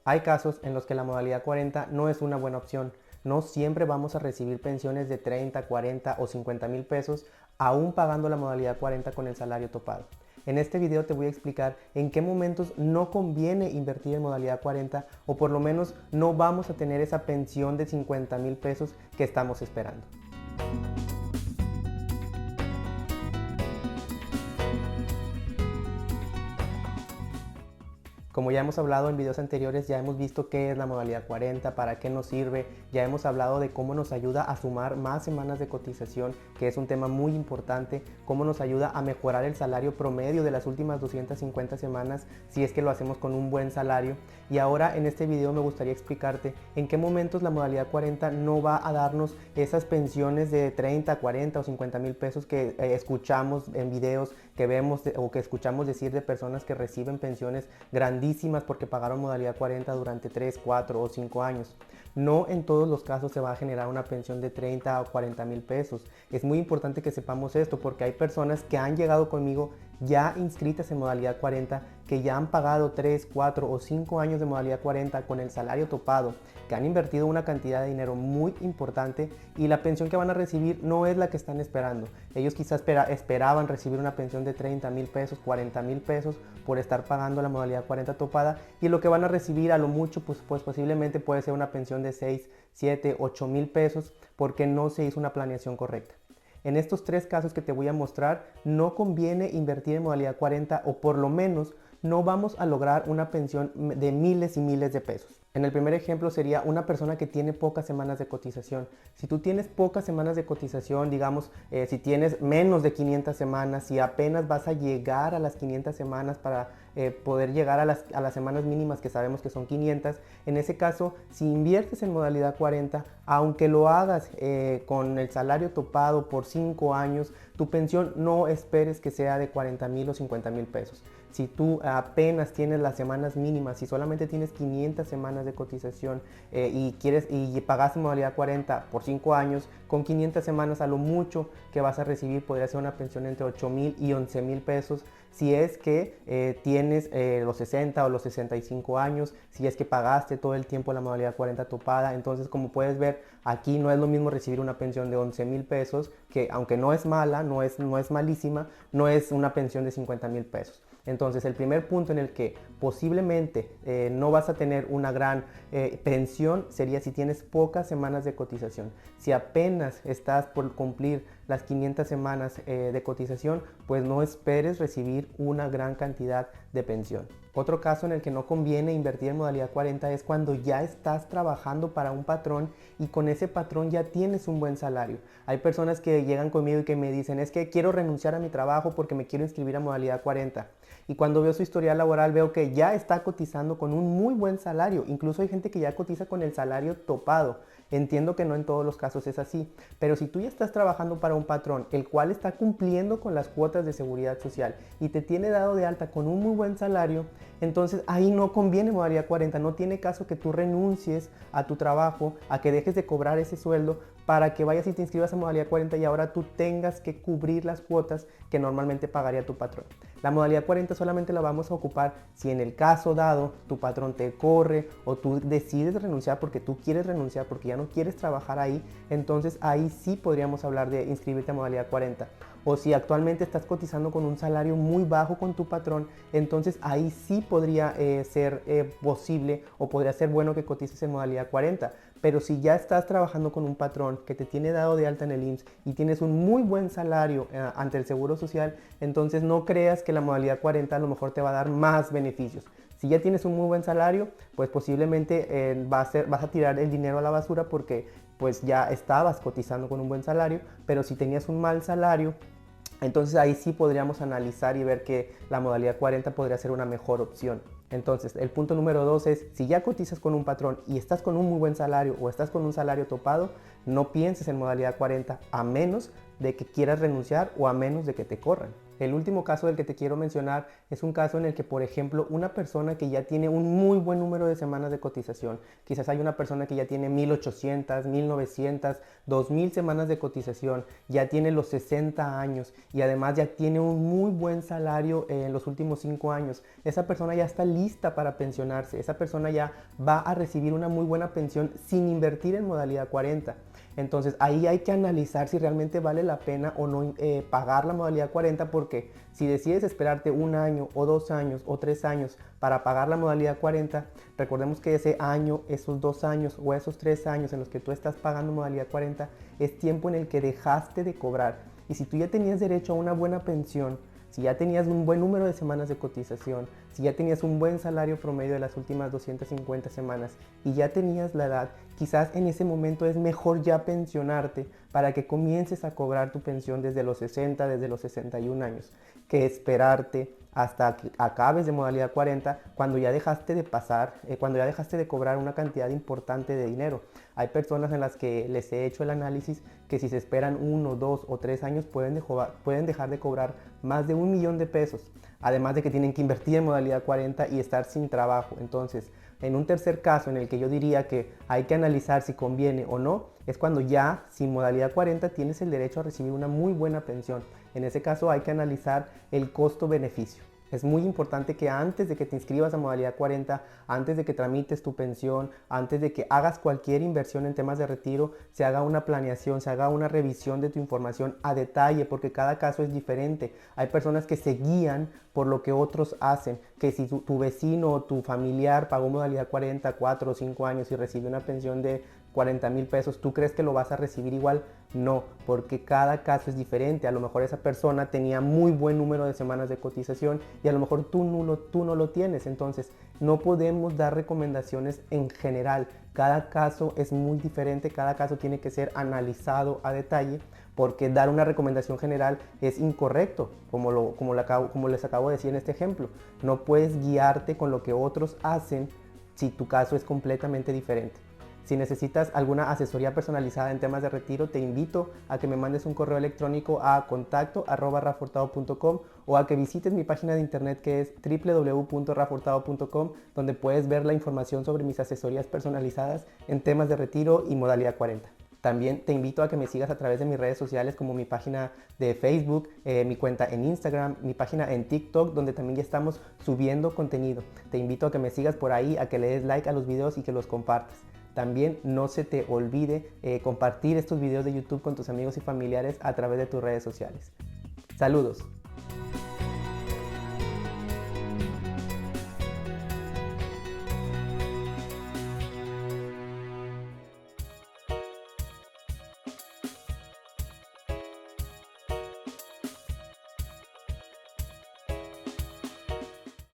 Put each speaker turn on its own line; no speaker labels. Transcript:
Hay casos en los que la modalidad 40 no es una buena opción. No siempre vamos a recibir pensiones de 30, 40 o 50 mil pesos, aún pagando la modalidad 40 con el salario topado. En este video te voy a explicar en qué momentos no conviene invertir en modalidad 40 o por lo menos no vamos a tener esa pensión de 50 mil pesos que estamos esperando. Como ya hemos hablado en videos anteriores, ya hemos visto qué es la modalidad 40, para qué nos sirve, ya hemos hablado de cómo nos ayuda a sumar más semanas de cotización, que es un tema muy importante, cómo nos ayuda a mejorar el salario promedio de las últimas 250 semanas, si es que lo hacemos con un buen salario. Y ahora en este video me gustaría explicarte en qué momentos la modalidad 40 no va a darnos esas pensiones de 30, 40 o 50 mil pesos que escuchamos en videos, que vemos o que escuchamos decir de personas que reciben pensiones grandísimas porque pagaron modalidad 40 durante 3, 4 o 5 años. No en todos los casos se va a generar una pensión de 30 o 40 mil pesos. Es muy importante que sepamos esto porque hay personas que han llegado conmigo ya inscritas en modalidad 40, que ya han pagado 3, 4 o 5 años de modalidad 40 con el salario topado, que han invertido una cantidad de dinero muy importante y la pensión que van a recibir no es la que están esperando. Ellos quizás esperaban recibir una pensión de 30 mil pesos, 40 mil pesos por estar pagando la modalidad 40 topada, y lo que van a recibir a lo mucho pues posiblemente puede ser una pensión de 6, 7, 8 mil pesos porque no se hizo una planeación correcta. En estos tres casos que te voy a mostrar, no conviene invertir en modalidad 40 o por lo menos no vamos a lograr una pensión de miles y miles de pesos. En el primer ejemplo sería una persona que tiene pocas semanas de cotización. Si tú tienes pocas semanas de cotización, digamos, si tienes menos de 500 semanas, si apenas vas a llegar a las 500 semanas para poder llegar a las semanas mínimas que sabemos que son 500, en ese caso, si inviertes en modalidad 40, aunque lo hagas con el salario topado por 5 años, tu pensión no esperes que sea de 40 mil o 50 mil pesos. Si tú apenas tienes las semanas mínimas, si solamente tienes 500 semanas de cotización y pagaste modalidad 40 por 5 años, con 500 semanas a lo mucho que vas a recibir podría ser una pensión entre 8 mil y 11 mil pesos si es que tienes los 60 o los 65 años, si es que pagaste todo el tiempo la modalidad 40 topada. Entonces, como puedes ver, aquí no es lo mismo recibir una pensión de 11 mil pesos, que aunque no es mala, no es malísima, no es una pensión de 50 mil pesos. Entonces, el primer punto en el que posiblemente no vas a tener una gran pensión sería si tienes pocas semanas de cotización. Si apenas estás por cumplir las 500 semanas de cotización, pues no esperes recibir una gran cantidad de pensión. Otro caso en el que no conviene invertir en modalidad 40 es cuando ya estás trabajando para un patrón y con ese patrón ya tienes un buen salario. Hay personas que llegan conmigo y que me dicen, es que quiero renunciar a mi trabajo porque me quiero inscribir a modalidad 40. Y cuando veo su historial laboral veo que ya está cotizando con un muy buen salario. Incluso hay gente que ya cotiza con el salario topado. Entiendo que no en todos los casos es así, pero si tú ya estás trabajando para un patrón el cual está cumpliendo con las cuotas de seguridad social y te tiene dado de alta con un muy buen salario, entonces ahí no conviene modalidad 40. No tiene caso que tú renuncies a tu trabajo, a que dejes de cobrar ese sueldo para que vayas y te inscribas a modalidad 40 y ahora tú tengas que cubrir las cuotas que normalmente pagaría tu patrón. La modalidad 40 solamente la vamos a ocupar si en el caso dado tu patrón te corre o tú decides renunciar porque tú quieres renunciar, porque ya no quieres trabajar ahí. Entonces ahí sí podríamos hablar de inscribirte a modalidad 40. O si actualmente estás cotizando con un salario muy bajo con tu patrón, entonces ahí sí podría ser posible o podría ser bueno que cotices en modalidad 40. Pero si ya estás trabajando con un patrón que te tiene dado de alta en el IMSS y tienes un muy buen salario ante el Seguro Social, entonces no creas que la modalidad 40 a lo mejor te va a dar más beneficios. Si ya tienes un muy buen salario, pues posiblemente vas a tirar el dinero a la basura porque pues ya estabas cotizando con un buen salario, pero si tenías un mal salario, entonces ahí sí podríamos analizar y ver que la modalidad 40 podría ser una mejor opción. Entonces, el punto número 2 es, si ya cotizas con un patrón y estás con un muy buen salario o estás con un salario topado, no pienses en modalidad 40 a menos de que quieras renunciar o a menos de que te corran. El último caso del que te quiero mencionar es un caso en el que, por ejemplo, una persona que ya tiene un muy buen número de semanas de cotización, quizás hay una persona que ya tiene 1800, 1900, 2000 semanas de cotización, ya tiene los 60 años y además ya tiene un muy buen salario en los últimos 5 años. Esa persona ya está lista para pensionarse, esa persona ya va a recibir una muy buena pensión sin invertir en modalidad 40. Entonces ahí hay que analizar si realmente vale la pena o no pagar la modalidad 40, porque si decides esperarte un año o 2 años o 3 años para pagar la modalidad 40, recordemos que ese año, esos 2 años o esos 3 años en los que tú estás pagando modalidad 40 es tiempo en el que dejaste de cobrar. Y si tú ya tenías derecho a una buena pensión, si ya tenías un buen número de semanas de cotización, si ya tenías un buen salario promedio de las últimas 250 semanas y ya tenías la edad, quizás en ese momento es mejor ya pensionarte para que comiences a cobrar tu pensión desde los 60, desde los 61 años, que esperarte hasta que acabes de modalidad 40 cuando ya dejaste de cuando ya dejaste de cobrar una cantidad importante de dinero. Hay personas en las que les he hecho el análisis que si se esperan 1, 2 o 3 años pueden dejar de cobrar más de 1 millón de pesos, además de que tienen que invertir en modalidad 40 y estar sin trabajo. Entonces, en un tercer caso en el que yo diría que hay que analizar si conviene o no, es cuando ya sin modalidad 40 tienes el derecho a recibir una muy buena pensión. En ese caso hay que analizar el costo-beneficio. Es muy importante que antes de que te inscribas a modalidad 40, antes de que tramites tu pensión, antes de que hagas cualquier inversión en temas de retiro, se haga una planeación, se haga una revisión de tu información a detalle, porque cada caso es diferente. Hay personas que se guían por lo que otros hacen, que si tu vecino o tu familiar pagó modalidad 40, 4 o 5 años y recibe una pensión de 40,000 pesos, ¿tú crees que lo vas a recibir igual? No, porque cada caso es diferente. A lo mejor esa persona tenía muy buen número de semanas de cotización y a lo mejor tú no lo tienes. Entonces, no podemos dar recomendaciones en general. Cada caso es muy diferente, cada caso tiene que ser analizado a detalle, porque dar una recomendación general es incorrecto, como les acabo de decir en este ejemplo. No puedes guiarte con lo que otros hacen si tu caso es completamente diferente. Si necesitas alguna asesoría personalizada en temas de retiro, te invito a que me mandes un correo electrónico a contacto@rafhurtado.com o a que visites mi página de internet, que es www.rafhurtado.com, donde puedes ver la información sobre mis asesorías personalizadas en temas de retiro y modalidad 40. También te invito a que me sigas a través de mis redes sociales, como mi página de Facebook, mi cuenta en Instagram, mi página en TikTok, donde también ya estamos subiendo contenido. Te invito a que me sigas por ahí, a que le des like a los videos y que los compartas. También no se te olvide compartir estos videos de YouTube con tus amigos y familiares a través de tus redes sociales. Saludos.